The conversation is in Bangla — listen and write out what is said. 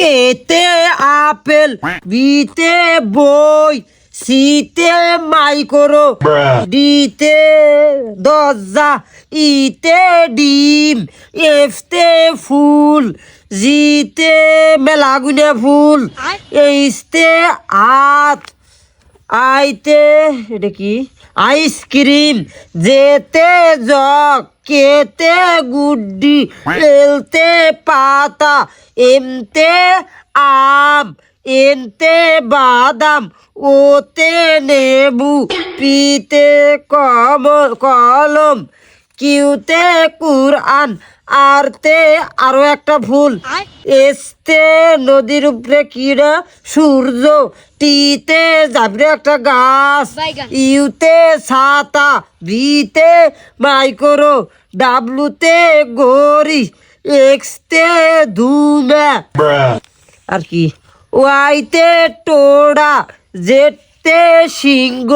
এতে আপেল, বিতে বই, সিতে মাইক্রো, ডিতে দরজা, ইতে ডিম, এফতে ফুল, জিতে মেলাগুনে ফুল, এইচতে হাত, আইতে এটা কি আইসক্রিম, যেতে জগ, কেতে গুড্ডি, এলতে পাতা, এমতে আম, এনতে বাদাম, ওতে নেবু, পিতে কলম, কিউতে কুরআন, আরতে আরো একটা ফুল, এসতে নদীর উপরে কিরা সূর্য, টিতে যাবরে একটা গাছ, ইউতে ছাতা, ভিতে মাইক্রো, ডাব্লুতে গড়ি, এক্সতে ধুমা আর কি, ওয়াইতে টোড়া, জেডতে সিংহ।